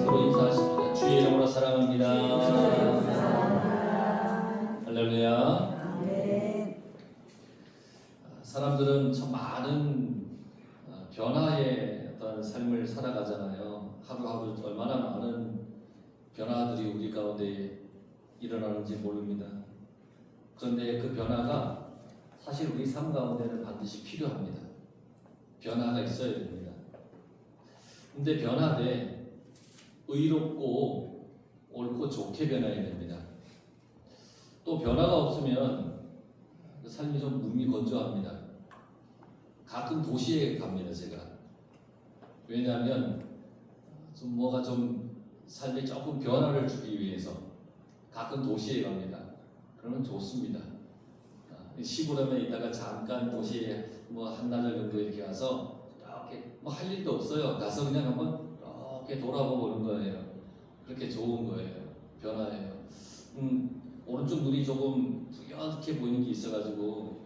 서로 인사하십시다. 주의 이름으로 사랑합니다. 할렐루야. 사람들은 참 많은 변화의 어떤 삶을 살아가잖아요. 하루하루 얼마나 많은 변화들이 우리 가운데 일어나는지 모릅니다. 그런데 그 변화가 사실 우리 삶 가운데는 반드시 필요합니다. 변화가 있어야 됩니다. 근데 변화되 의롭고 옳고 좋게 변해야 됩니다. 또 변화가 없으면 삶이 좀 무미건조합니다. 가끔 도시에 갑니다, 제가. 왜냐하면 좀 뭐가 좀 삶에 조금 변화를 주기 위해서 가끔 도시에 갑니다. 그러면 좋습니다. 시골에 있다가 잠깐 도시에 뭐 한나절 정도 이렇게 가서 이렇게 뭐 할 일도 없어요. 가서 그냥 한번 이렇게 돌아보고 오는 거예요. 그렇게 좋은 거예요. 변화예요. 오른쪽 눈이 조금 부옇게 보이는 게 있어가지고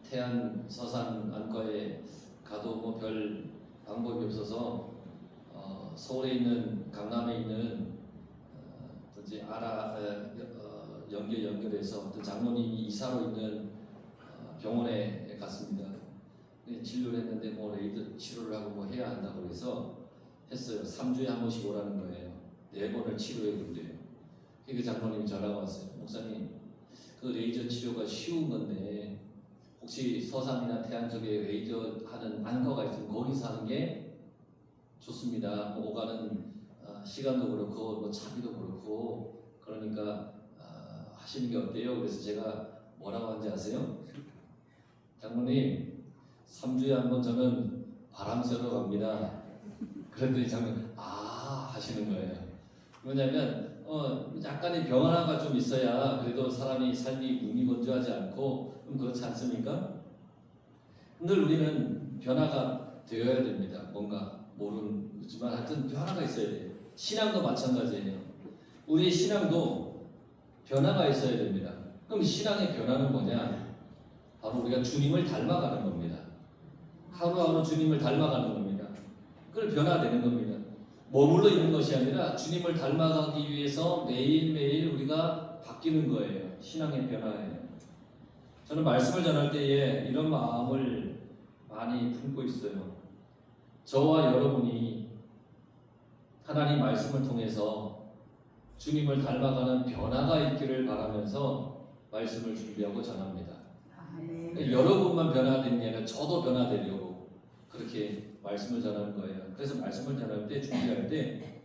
태안 서산 안과에 가도 뭐 별 방법이 없어서 서울에 있는 강남에 있는 이제 연결해서 어떤 장모님이 이사로 있는 병원에 갔습니다. 진료를 했는데 뭐 레이더 치료를 하고 뭐 해야 한다고 해서 했어요. 3주에 한 번씩 오라는 거예요. 4번을 치료해 준대요. 그 장모님이 전화가 왔어요. 목사님, 그 레이저 치료가 쉬운 건데 혹시 서산이나 태안 쪽에 레이저 하는 안과가 있으면 거기서 하는 게 좋습니다. 오가는 시간도 그렇고 뭐 차비도 그렇고 그러니까 하시는 게 어때요? 그래서 제가 뭐라고 하는지 아세요? 장모님, 3주에 한 번 저는 바람 쐬러 갑니다. 그랬더니 장모님 하시는 거예요. 왜냐면 약간의 변화가 좀 있어야 그래도 사람이 삶이 무미건조하지 않고 그렇지 않습니까? 늘 우리는 변화가 되어야 됩니다. 뭔가 모르지만 하여튼 변화가 있어야 돼요. 신앙도 마찬가지예요. 우리의 신앙도 변화가 있어야 됩니다. 그럼 신앙의 변화는 뭐냐? 바로 우리가 주님을 닮아가는 겁니다. 하루하루 주님을 닮아가는 겁니다. 그걸 변화되는 겁니다. 머물러 있는 것이 아니라 주님을 닮아가기 위해서 매일매일 우리가 바뀌는 거예요. 신앙의 변화예요. 저는 말씀을 전할 때에 이런 마음을 많이 품고 있어요. 저와 여러분이 하나님 말씀을 통해서 주님을 닮아가는 변화가 있기를 바라면서 말씀을 준비하고 전합니다. 여러분만 변화되는 게 아니라 저도 변화되려고 그렇게 말씀을 전하는 거예요. 그래서 말씀을 전할 때, 준비할 때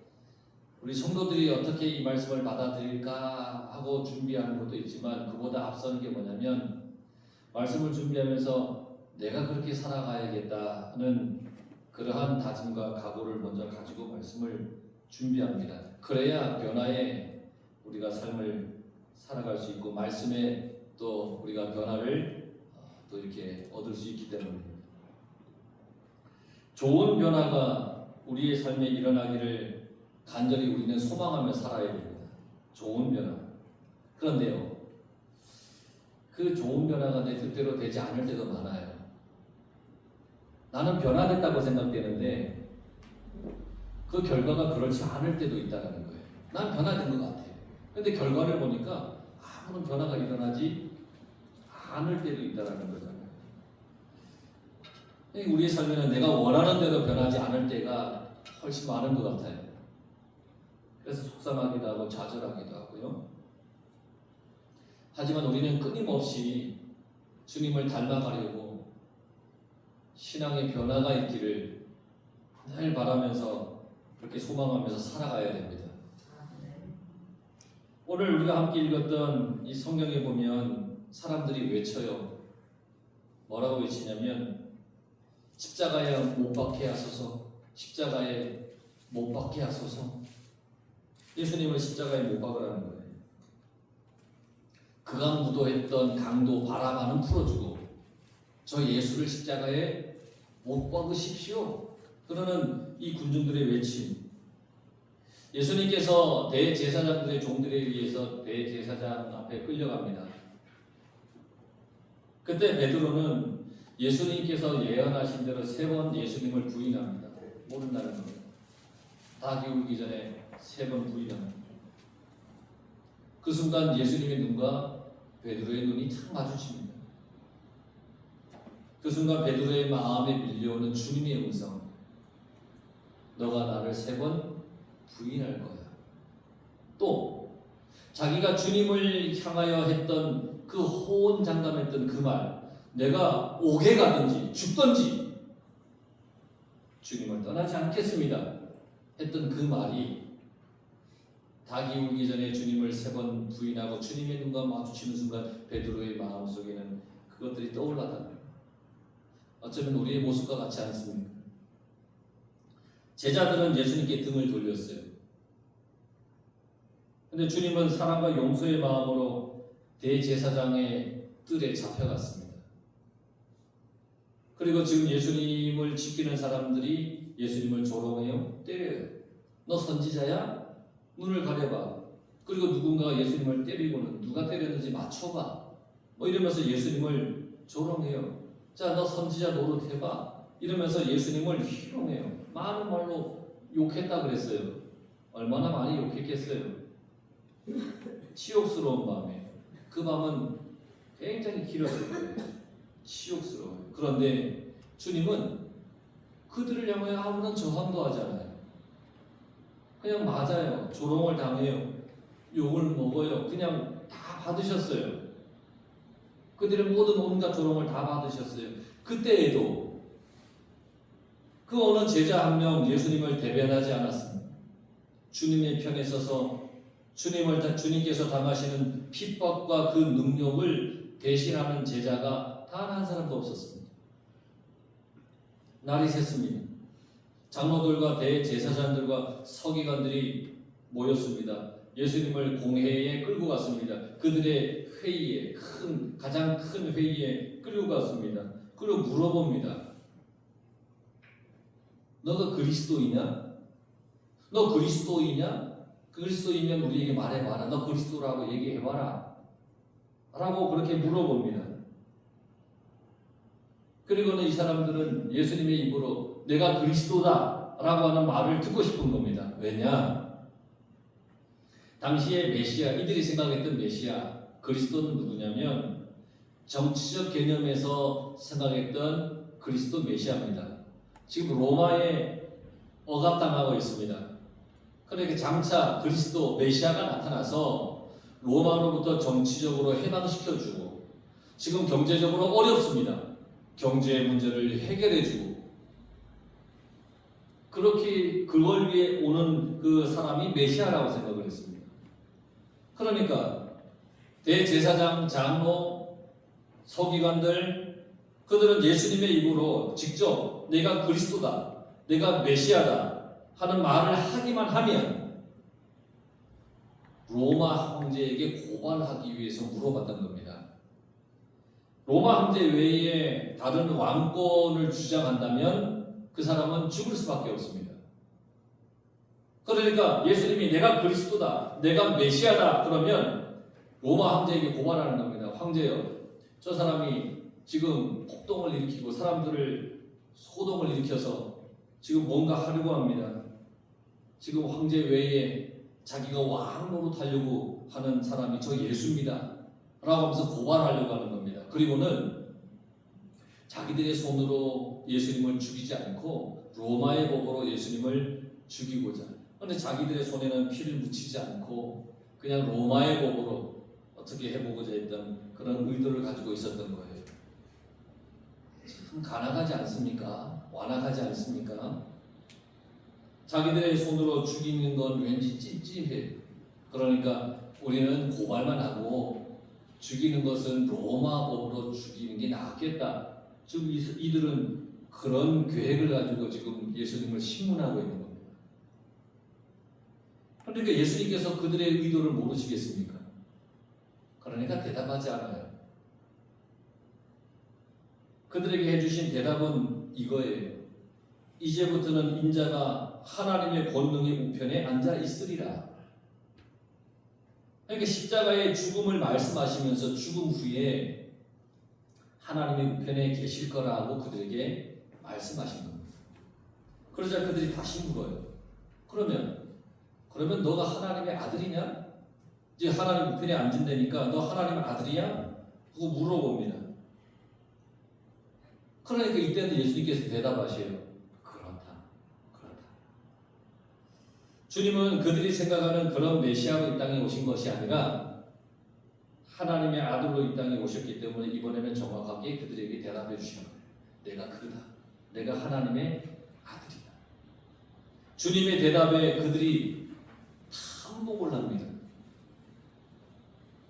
우리 성도들이 어떻게 이 말씀을 받아들일까 하고 준비하는 것도 있지만 그보다 앞서는 게 뭐냐면 말씀을 준비하면서 내가 그렇게 살아가야겠다는 그러한 다짐과 각오를 먼저 가지고 말씀을 준비합니다. 그래야 변화에 우리가 삶을 살아갈 수 있고 말씀에 또 우리가 변화를 또 이렇게 얻을 수 있기 때문입니다. 좋은 변화가 우리의 삶에 일어나기를 간절히 우리는 소망하며 살아야 됩니다. 좋은 변화. 그런데요, 그 좋은 변화가 내 뜻대로 되지 않을 때도 많아요. 나는 변화됐다고 생각되는데 그 결과가 그렇지 않을 때도 있다는 거예요. 난 변화된 것 같아요. 근데 결과를 보니까 아무런 변화가 일어나지 않을 때도 있다는 거잖아요. 우리의 삶에는 내가 원하는 대로 변하지 않을 때가 훨씬 많은 것 같아요. 그래서 속상하기도 하고 좌절하기도 하고요. 하지만 우리는 끊임없이 주님을 닮아가려고 신앙의 변화가 있기를 늘 바라면서 그렇게 소망하면서 살아가야 됩니다. 오늘 우리가 함께 읽었던 이 성경에 보면 사람들이 외쳐요. 뭐라고 외치냐면 십자가에 못 박게 하소서, 십자가에 못 박게 하소서. 예수님을 십자가에 못 박으라는 거예요. 그가 무도했던 강도 바라바는 풀어주고 저 예수를 십자가에 못 박으십시오. 그러는 이 군중들의 외침. 예수님께서 대제사장들의 종들에 의해서 대제사장 앞에 끌려갑니다. 그때 베드로는 예수님께서 예언하신 대로 3번 예수님을 부인합니다. 모른다는 겁니다. 닭이 울기 전에 3번 부인합니다. 그 순간 예수님의 눈과 베드로의 눈이 탁 마주칩니다. 그 순간 베드로의 마음에 밀려오는 주님의 음성, 너가 나를 3번 부인할 거야. 또 자기가 주님을 향하여 했던 그 호언장담했던 그 말, 내가 옥에 가든지 죽든지 주님을 떠나지 않겠습니다 했던 그 말이 닭이 울기 전에 주님을 3번 부인하고 주님의 눈과 마주치는 순간 베드로의 마음속에는 그것들이 떠올랐다는 거예요. 어쩌면 우리의 모습과 같지 않습니까? 제자들은 예수님께 등을 돌렸어요. 근데 주님은 사랑과 용서의 마음으로 대제사장의 뜰에 잡혀갔습니다. 그리고 지금 예수님을 지키는 사람들이 예수님을 조롱해요, 때려요. 너 선지자야? 눈을 가려봐. 그리고 누군가 예수님을 때리고는 누가 때렸는지 맞춰봐. 뭐 이러면서 예수님을 조롱해요. 자, 너 선지자 노릇해봐. 이러면서 예수님을 희롱해요. 많은 말로 욕했다 그랬어요. 얼마나 많이 욕했겠어요. 치욕스러운 밤에. 그 밤은 굉장히 길었을 거예요. 치욕스러워요. 그런데 주님은 그들을 향하여 아무런 저항도 하지 않아요. 그냥 맞아요. 조롱을 당해요. 욕을 먹어요. 그냥 다 받으셨어요. 그들의 모든 온갖 조롱을 다 받으셨어요. 그때에도 그 어느 제자 한 명 예수님을 대변하지 않았습니다. 주님의 편에 서서 주님께서 당하시는 핍박과 그 능력을 대신하는 제자가 단 한 사람도 없었습니다. 날이 샜습니다. 장로들과 대제사장들과 서기관들이 모였습니다. 예수님을 공회에 끌고 갔습니다. 그들의 회의에 가장 큰 회의에 끌고 갔습니다. 그리고 물어봅니다. 너가 그리스도이냐? 너 그리스도이냐? 그리스도이면 우리에게 말해봐라. 너 그리스도라고 얘기해봐라. 라고 그렇게 물어봅니다. 그리고는 이 사람들은 예수님의 입으로 내가 그리스도다 라고 하는 말을 듣고 싶은 겁니다. 왜냐? 당시에 메시아, 이들이 생각했던 메시아, 그리스도는 누구냐면 정치적 개념에서 생각했던 그리스도 메시아입니다. 지금 로마에 억압당하고 있습니다. 그러니까 장차 그리스도 메시아가 나타나서 로마로부터 정치적으로 해방시켜주고 지금 경제적으로 어렵습니다. 경제 문제를 해결해주고 그렇게 그걸 위해 오는 그 사람이 메시아라고 생각을 했습니다. 그러니까 대제사장, 장로, 서기관들 그들은 예수님의 입으로 직접 내가 그리스도다, 내가 메시아다 하는 말을 하기만 하면 로마 황제에게 고발하기 위해서 물어봤던 겁니다. 로마 황제 외에 다른 왕권을 주장한다면 그 사람은 죽을 수밖에 없습니다. 그러니까 예수님이 내가 그리스도다, 내가 메시아다 그러면 로마 황제에게 고발하는 겁니다. 황제여, 저 사람이 지금 폭동을 일으키고 사람들을 소동을 일으켜서 지금 뭔가 하려고 합니다. 지금 황제 외에 자기가 왕 노릇하려고 하는 사람이 저 예수입니다 라고 하면서 고발하려고 하는 겁니다. 그리고는 자기들의 손으로 예수님을 죽이지 않고 로마의 법으로 예수님을 죽이고자, 그런데 자기들의 손에는 피를 묻히지 않고 그냥 로마의 법으로 어떻게 해보고자 했던 그런 의도를 가지고 있었던 거예요. 참 가난하지 않습니까? 완악하지 않습니까? 자기들의 손으로 죽이는 건 왠지 찝찝해. 그러니까 우리는 고발만 하고 죽이는 것은 로마 법으로 죽이는 게 낫겠다. 지금 이들은 그런 계획을 가지고 지금 예수님을 신문하고 있는 겁니다. 그러니까 예수님께서 그들의 의도를 모르시겠습니까? 그러니까 대답하지 않아요. 그들에게 해주신 대답은 이거예요. 이제부터는 인자가 하나님의 권능의 우편에 앉아 있으리라. 그러니까 십자가의 죽음을 말씀하시면서 죽음 후에 하나님의 우편에 계실 거라고 그들에게 말씀하신 겁니다. 그러자 그들이 다시 물어요. 그러면 너가 하나님의 아들이냐? 이제 하나님 우편에 앉은다니까 너 하나님의 아들이야? 그거 물어봅니다. 그러니까 이때는 예수님께서 대답하셔요. 그렇다. 주님은 그들이 생각하는 그런 메시아로 이 땅에 오신 것이 아니라 하나님의 아들로 이 땅에 오셨기 때문에 이번에는 정확하게 그들에게 대답해 주신 거예요. 내가 그다. 내가 하나님의 아들이다. 주님의 대답에 그들이 한복을 합니다.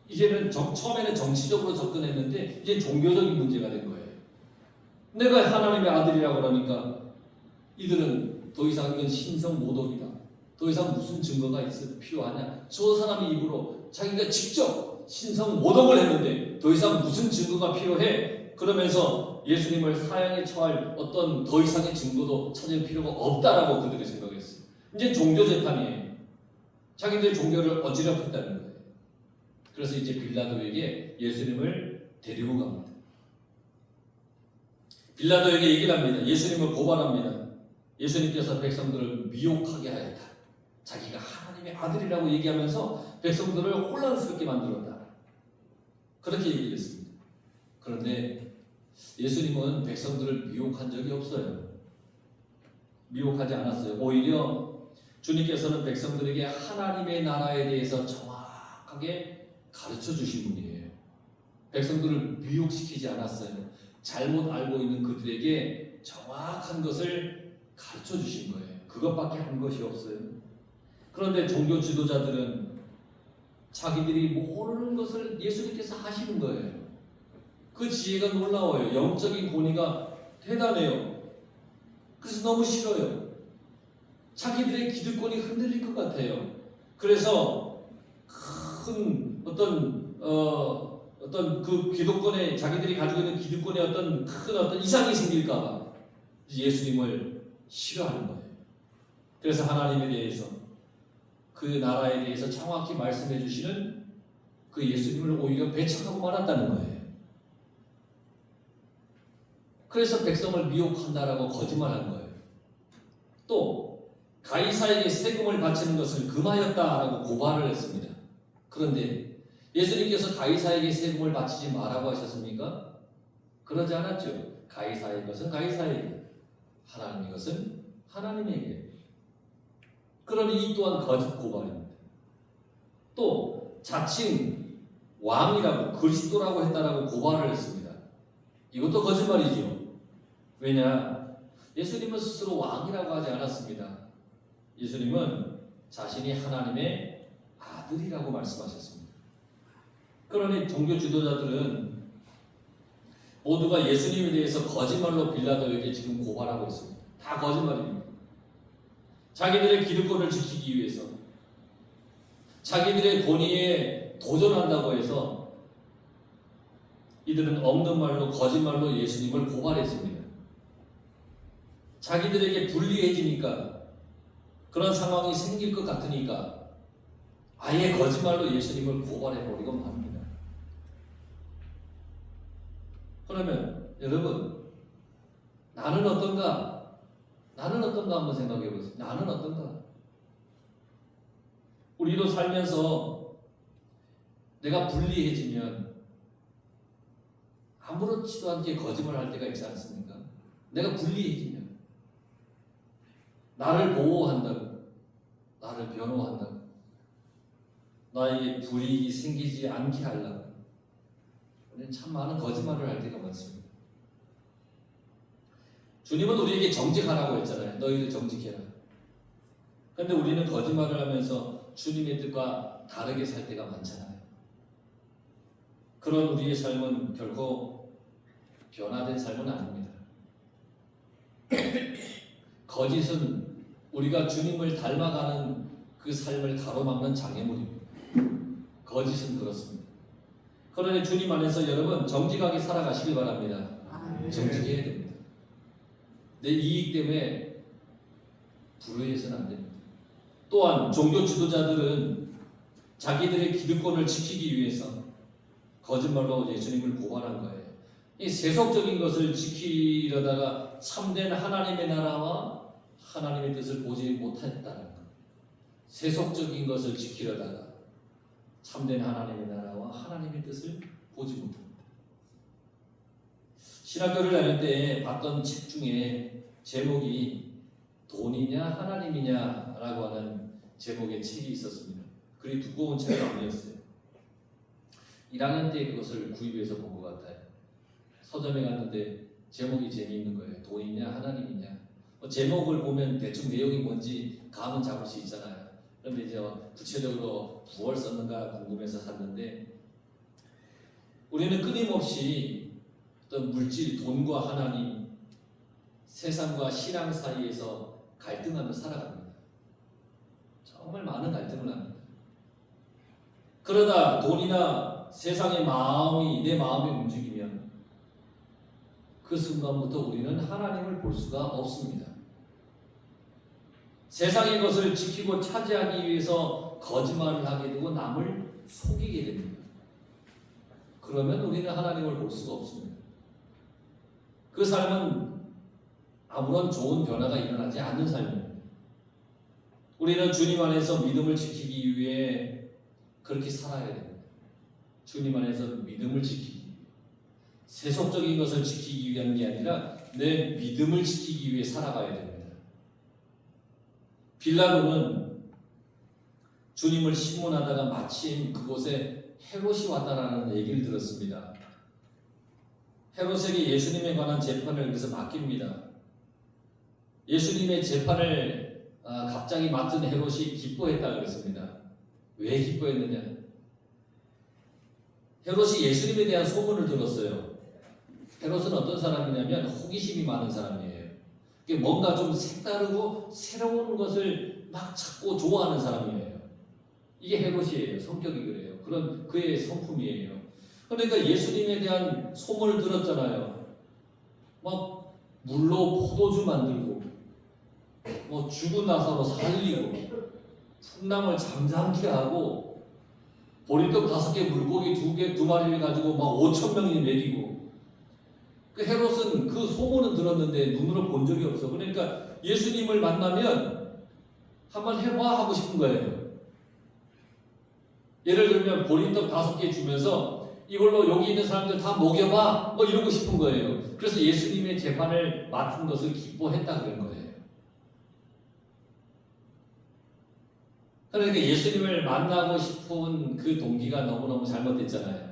이제는 처음에는 정치적으로 접근했는데 이제 종교적인 문제가 된 거예요. 내가 하나님의 아들이라고 그러니까 이들은 더 이상 이건 신성 모독이다. 더 이상 무슨 증거가 필요하냐? 저 사람의 입으로 자기가 직접 신성 모독을 했는데 더 이상 무슨 증거가 필요해? 그러면서 예수님을 사형에 처할 어떤 더 이상의 증거도 찾을 필요가 없다라고 그들이 생각했어요. 이제 종교 재판이에요. 자기들의 종교를 어지럽혔다는 거예요. 그래서 이제 빌라도에게 예수님을 데리고 갑니다. 빌라도에게 얘기를 합니다. 예수님을 고발합니다. 예수님께서 백성들을 미혹하게 하였다. 자기가 하나님의 아들이라고 얘기하면서 백성들을 혼란스럽게 만들었다. 그렇게 얘기를 했습니다. 그런데 예수님은 백성들을 미혹한 적이 없어요. 미혹하지 않았어요. 오히려 주님께서는 백성들에게 하나님의 나라에 대해서 정확하게 가르쳐 주신 분이에요. 백성들을 미혹시키지 않았어요. 잘못 알고 있는 그들에게 정확한 것을 가르쳐 주신 거예요. 그것밖에 한 것이 없어요. 그런데 종교 지도자들은 자기들이 모르는 것을 예수님께서 하시는 거예요. 그 지혜가 놀라워요. 영적인 권위가 대단해요. 그래서 너무 싫어요. 자기들의 기득권이 흔들릴 것 같아요. 그래서 큰 어떤 그 기득권에 자기들이 가지고 있는 기득권에 큰 이상이 생길까봐 예수님을 싫어하는 거예요. 그래서 하나님에 대해서 그 나라에 대해서 정확히 말씀해 주시는 그 예수님을 오히려 배척하고 말았다는 거예요. 그래서 백성을 미혹한다라고 거짓말한 거예요. 또 가이사에게 세금을 바치는 것을 금하였다라고 고발을 했습니다. 그런데 예수님께서 가이사에게 세금을 바치지 말라고 하셨습니까? 그러지 않았죠. 가이사의 것은 가이사에게, 하나님의 것은 하나님에게. 그러니 이 또한 거짓 고발입니다. 또 자칭 왕이라고 그리스도라고 했다라고 고발을 했습니다. 이것도 거짓말이죠. 왜냐? 예수님은 스스로 왕이라고 하지 않았습니다. 예수님은 자신이 하나님의 아들이라고 말씀하셨습니다. 그러니 종교 지도자들은 모두가 예수님에 대해서 거짓말로 빌라도에게 지금 고발하고 있습니다. 다 거짓말입니다. 자기들의 기득권을 지키기 위해서, 자기들의 권위에 도전한다고 해서 이들은 없는 말로 거짓말로 예수님을 고발했습니다. 자기들에게 불리해지니까, 그런 상황이 생길 것 같으니까 아예 거짓말로 예수님을 고발해버리곤 합니다. 그러면 여러분, 나는 어떤가? 나는 어떤가 한번 생각해 보세요. 나는 어떤가? 우리도 살면서 내가 불리해지면 아무렇지도 않게 거짓말할 때가 있지 않습니까? 내가 불리해지면 나를 보호한다고, 나를 변호한다고, 나에게 불이익이 생기지 않게 하려고 우리는 참 많은 거짓말을 할 때가 많습니다. 주님은 우리에게 정직하라고 했잖아요. 너희들 정직해라. 그런데 우리는 거짓말을 하면서 주님의 뜻과 다르게 살 때가 많잖아요. 그런 우리의 삶은 결코 변화된 삶은 아닙니다. 거짓은 우리가 주님을 닮아가는 그 삶을 가로막는 장애물입니다. 거짓은 그렇습니다. 그러니 주님 안에서 여러분 정직하게 살아가시길 바랍니다. 정직해야 됩니다. 내 이익 때문에 불의해서는 안 됩니다. 또한 종교 지도자들은 자기들의 기득권을 지키기 위해서 거짓말로 예수님을 고발한 거예요. 이 세속적인 것을 지키려다가 참된 하나님의 나라와 하나님의 뜻을 보지 못했다는 것. 세속적인 것을 지키려다가 참된 하나님의 나라와 하나님의 뜻을 보지 못합니다. 신학교를 다닐 때 봤던 책 중에 제목이 돈이냐 하나님이냐라고 하는 제목의 책이 있었습니다. 그리 두꺼운 책은 아니었어요. 1학년 때 그것을 구입해서 본 것 같아요. 서점에 갔는데 제목이 재미있는 거예요. 돈이냐 하나님이냐. 제목을 보면 대충 내용이 뭔지 감은 잡을 수 있잖아요. 그런데 이제 구체적으로 무엇을 썼는가 궁금해서 샀는데, 우리는 끊임없이 어떤 물질, 돈과 하나님, 세상과 신앙 사이에서 갈등하며 살아갑니다. 정말 많은 갈등을 합니다. 그러다 돈이나 세상의 마음이 내 마음에 움직이면 그 순간부터 우리는 하나님을 볼 수가 없습니다. 세상의 것을 지키고 차지하기 위해서 거짓말을 하게 되고 남을 속이게 됩니다. 그러면 우리는 하나님을 볼 수가 없습니다. 그 삶은 아무런 좋은 변화가 일어나지 않는 삶입니다. 우리는 주님 안에서 믿음을 지키기 위해 그렇게 살아야 됩니다. 주님 안에서 믿음을 지키기 위해, 세속적인 것을 지키기 위한 게 아니라 내 믿음을 지키기 위해 살아가야 됩니다. 빌라도는 주님을 신문하다가 마침 그곳에 헤롯이 왔다라는 얘기를 들었습니다. 헤롯에게 예수님에 관한 재판을 그래서 맡깁니다. 예수님의 재판을 갑자기 맡은 헤롯이 기뻐했다 그랬습니다. 왜 기뻐했느냐? 헤롯이 예수님에 대한 소문을 들었어요. 헤롯은 어떤 사람이냐면 호기심이 많은 사람이에요. 뭔가 좀 색다르고 새로운 것을 막 찾고 좋아하는 사람이에요. 이게 헤롯이에요. 성격이 그래요. 그런 그의 성품이에요. 그러니까 예수님에 대한 소문을 들었잖아요. 막 물로 포도주 만들고, 뭐 죽은 나사로 살리고, 풍랑을 잠잠케 하고, 보리떡 5개, 물고기 2개, 2마리를 가지고 막 5,000명이 먹이고. 그 헤롯은 그 소문은 들었는데 눈으로 본 적이 없어. 그러니까 예수님을 만나면 한번 해봐 하고 싶은 거예요. 예를 들면 보리떡 5개 주면서 이걸로 여기 있는 사람들 다 먹여봐 뭐 이러고 싶은 거예요. 그래서 예수님의 재판을 맡은 것을 기뻐했다 그런 거예요. 그러니까 예수님을 만나고 싶은 그 동기가 너무너무 잘못됐잖아요.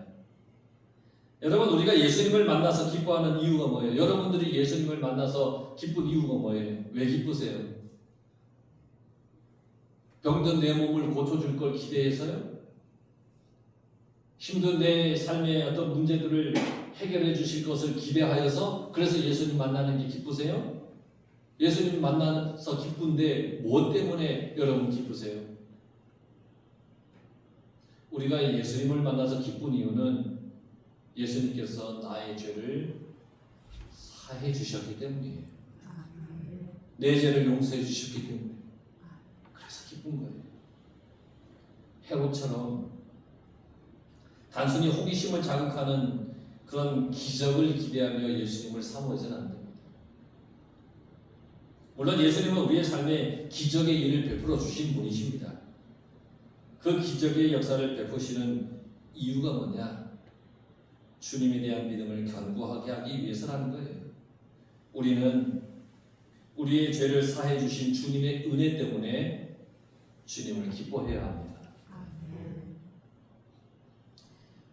여러분, 우리가 예수님을 만나서 기뻐하는 이유가 뭐예요? 여러분들이 예수님을 만나서 기쁜 이유가 뭐예요? 왜 기쁘세요? 병든 내 몸을 고쳐줄 걸 기대해서요? 힘든 내 삶의 어떤 문제들을 해결해 주실 것을 기대하여서 그래서 예수님 만나는 게 기쁘세요? 예수님 만나서 기쁜데 무엇 때문에 여러분 기쁘세요? 우리가 예수님을 만나서 기쁜 이유는 예수님께서 나의 죄를 사해 주셨기 때문이에요. 내 죄를 용서해 주셨기 때문에. 그래서 기쁜 거예요. 헤롯처럼 단순히 호기심을 자극하는 그런 기적을 기대하며 예수님을 사모해서는 안 됩니다. 물론 예수님은 우리의 삶에 기적의 일을 베풀어 주신 분이십니다. 그 기적의 역사를 베푸시는 이유가 뭐냐? 주님에 대한 믿음을 견고하게 하기 위해서라는 거예요. 우리는 우리의 죄를 사해 주신 주님의 은혜 때문에 주님을 기뻐해야 합니다.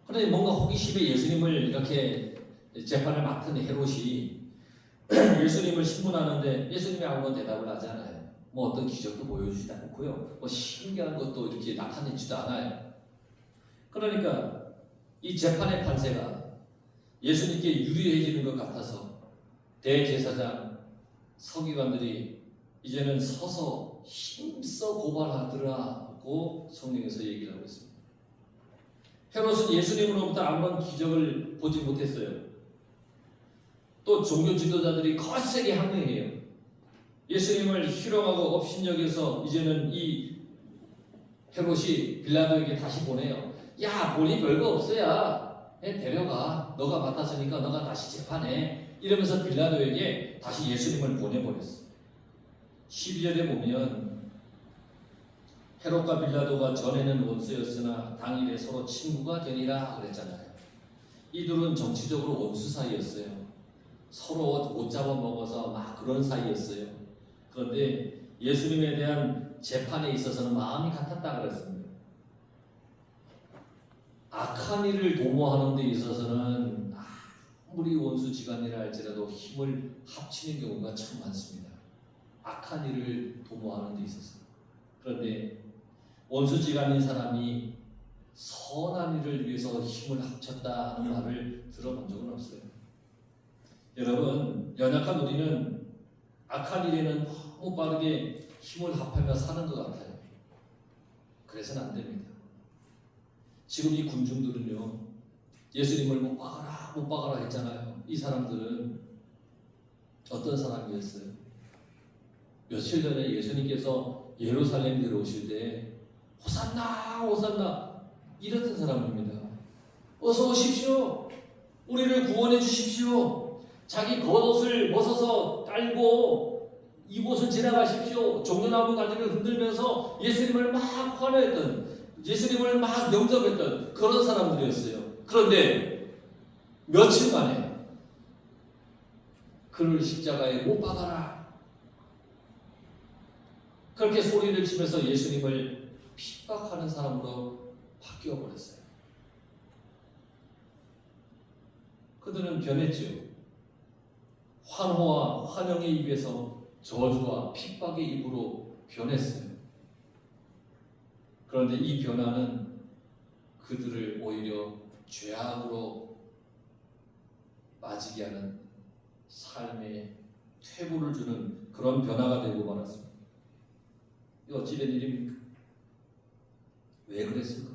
그런데 뭔가 호기심에 예수님을 이렇게 재판을 맡은 헤롯이 예수님을 신문하는데 예수님이 아무런 대답을 하지 않아요. 뭐 어떤 기적도 보여주지도 않고요. 뭐 신기한 것도 이렇게 나타내지도 않아요. 그러니까 이 재판의 판세가 예수님께 유리해지는 것 같아서 대제사장, 서기관들이 이제는 서서 힘써 고발하더라고 성경에서 얘기를 하고 있습니다. 헤롯은 예수님으로부터 아무런 기적을 보지 못했어요. 또 종교 지도자들이 거세게 항의해요. 예수님을 희롱하고 업신여겨서 이제는 이 헤롯이 빌라도에게 다시 보내요. 야, 본이 별거 없어야 데려가. 너가 맡았으니까 너가 다시 재판해. 이러면서 빌라도에게 다시 예수님을 보내버렸어요. 12절에 보면 헤롯과 빌라도가 전에는 원수였으나 당일에 서로 친구가 되니라 그랬잖아요. 이들은 정치적으로 원수 사이였어요. 서로 못 잡아먹어서 막 그런 사이였어요. 그런데 예수님에 대한 재판에 있어서는 마음이 같았다 그랬습니다. 악한 일을 도모하는 데 있어서는 아무리 원수지간이라 할지라도 힘을 합치는 경우가 참 많습니다. 악한 일을 도모하는 데 있어서. 그런데 원수지간인 사람이 선한 일을 위해서 힘을 합쳤다는 말을 들어본 적은 없어요. 여러분, 연약한 우리는 악한 일에는 너무 빠르게 힘을 합하며 사는 것 같아요. 그래서는 안 됩니다. 지금 이 군중들은요, 예수님을 못 박아라 했잖아요. 이 사람들은 어떤 사람이었어요? 며칠 전에 예수님께서 예루살렘 들어오실 때 호산나 호산나 이랬던 사람입니다. 어서 오십시오. 우리를 구원해 주십시오. 자기 겉옷을 벗어서 깔고 이곳을 지나가십시오. 종려나무 가지를 흔들면서 예수님을 막 환호했던, 예수님을 막 영접했던 그런 사람들이었어요. 그런데 며칠 만에 그를 십자가에 못 박아라, 그렇게 소리를 치면서 예수님을 핍박하는 사람으로 바뀌어 버렸어요. 그들은 변했죠. 환호와 환영의 입에서 저주와 핍박의 입으로 변했어요. 그런데 이 변화는 그들을 오히려 죄악으로 빠지게 하는 삶의 퇴보를 주는 그런 변화가 되고 말았습니다. 이거 어찌된 일입니까? 왜 그랬을까?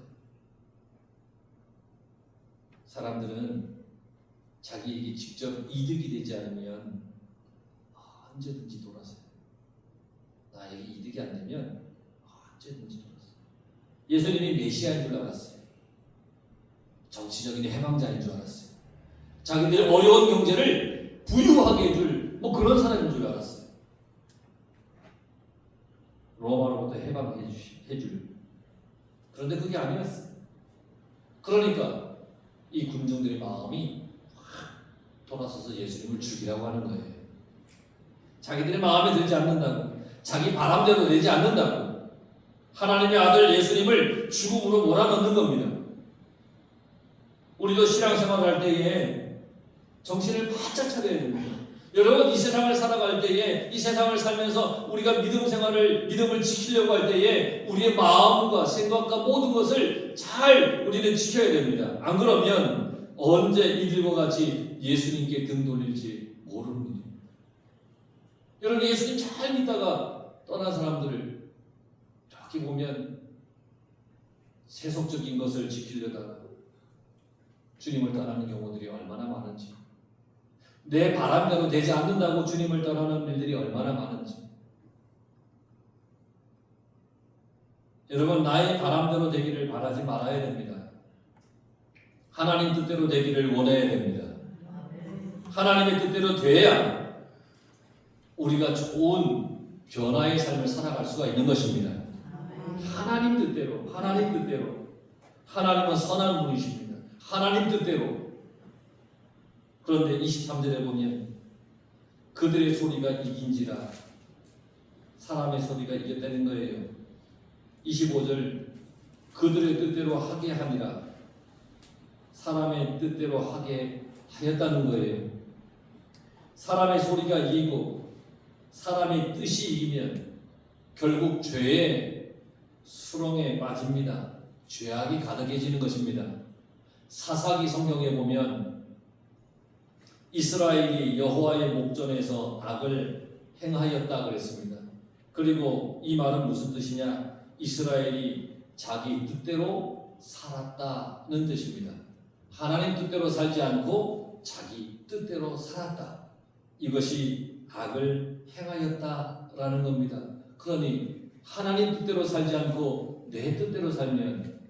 사람들은 자기에게 직접 이득이 되지 않으면 언제든지 돌아서요. 나에게 이득이 안 되면 언제든지 돌아서요. 예수님이 메시아인 줄 알았어요. 정치적인 해방자인 줄 알았어요. 자기들의 어려운 경제를 부유하게 해줄 그런 사람인 줄 알았어요. 로마로부터 해방해줄. 그런데 그게 아니었어요. 그러니까 이 군중들의 마음이 돌아서서 예수님을 죽이라고 하는 거예요. 자기들의 마음에 들지 않는다고, 자기 바람대로 되지 않는다고 하나님의 아들 예수님을 죽음으로 몰아넣는 겁니다. 우리도 신앙생활을 할 때에 정신을 바짝 차려야 됩니다. 여러분, 이 세상을 살아갈 때에, 이 세상을 살면서 우리가 믿음을 지키려고 할 때에 우리의 마음과 생각과 모든 것을 잘 우리는 지켜야 됩니다. 안 그러면 언제 이들과 같이 예수님께 등 돌릴지 모르는 거죠. 여러분, 예수님 잘 믿다가 떠난 사람들을 저기 보면 세속적인 것을 지키려다가 주님을 떠나는 경우들이 얼마나 많은지, 내 바람대로 되지 않는다고 주님을 떠나는 일들이 얼마나 많은지. 여러분, 나의 바람대로 되기를 바라지 말아야 됩니다. 하나님 뜻대로 되기를 원해야 됩니다. 하나님의 뜻대로 돼야 우리가 좋은 변화의 삶을 살아갈 수가 있는 것입니다. 하나님 뜻대로. 하나님은 선한 분이십니다. 하나님 뜻대로. 그런데 23절에 보면 그들의 소리가 이긴지라, 사람의 소리가 이겼다는 거예요. 25절, 그들의 뜻대로 하게 하니라, 사람의 뜻대로 하게 하였다는 거예요. 사람의 소리가 이기고 사람의 뜻이 이기면 결국 죄의 수렁에 빠집니다. 죄악이 가득해지는 것입니다. 사사기 성경에 보면 이스라엘이 여호와의 목전에서 악을 행하였다 그랬습니다. 그리고 이 말은 무슨 뜻이냐? 이스라엘이 자기 뜻대로 살았다는 뜻입니다. 하나님 뜻대로 살지 않고 자기 뜻대로 살았다. 이것이 악을 행하였다라는 겁니다. 그러니 하나님 뜻대로 살지 않고 내 뜻대로 살면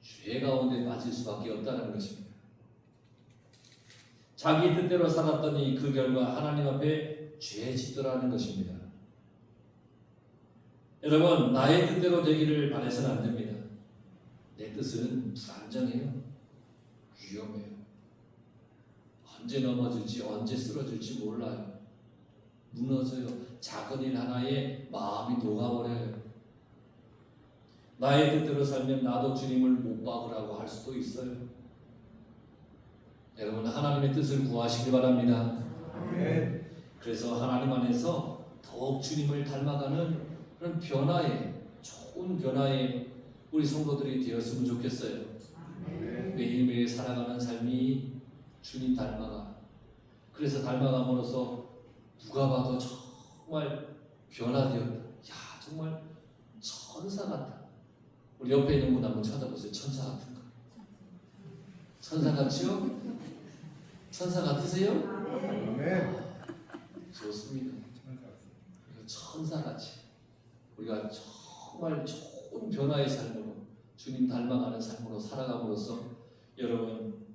죄 가운데 빠질 수밖에 없다는 것입니다. 자기 뜻대로 살았더니 그 결과 하나님 앞에 죄 짓더라는 것입니다. 여러분, 나의 뜻대로 되기를 바라서는 안 됩니다. 내 뜻은 불안정해요. 위험해요. 언제 넘어질지, 언제 쓰러질지 몰라요. 무너져요. 작은 일 하나에 마음이 녹아버려요. 나의 뜻대로 살면 나도 주님을 못 박으라고 할 수도 있어요. 여러분, 하나님의 뜻을 구하시기 바랍니다. 아멘. 그래서 하나님 안에서 더욱 주님을 닮아가는 그런 변화에, 좋은 변화에 우리 성도들이 되었으면 좋겠어요. 매일매일 살아가는 삶이 주님 닮아가. 그래서 닮아감으로써 누가 봐도 정말 변화되었다. 야, 정말 천사 같다. 우리 옆에 있는 분 한번 쳐다보세요. 천사 같은 거. 천사 같지요? 천사 같으세요? 아멘. 좋습니다. 천사같이 우리가 정말 좋은 변화의 삶으로 주님 닮아가는 삶으로 살아감으로써 여러분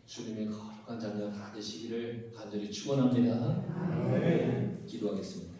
주님의 거룩한 자녀 다 되시기를 간절히 축원합니다. 아멘. 기도하겠습니다.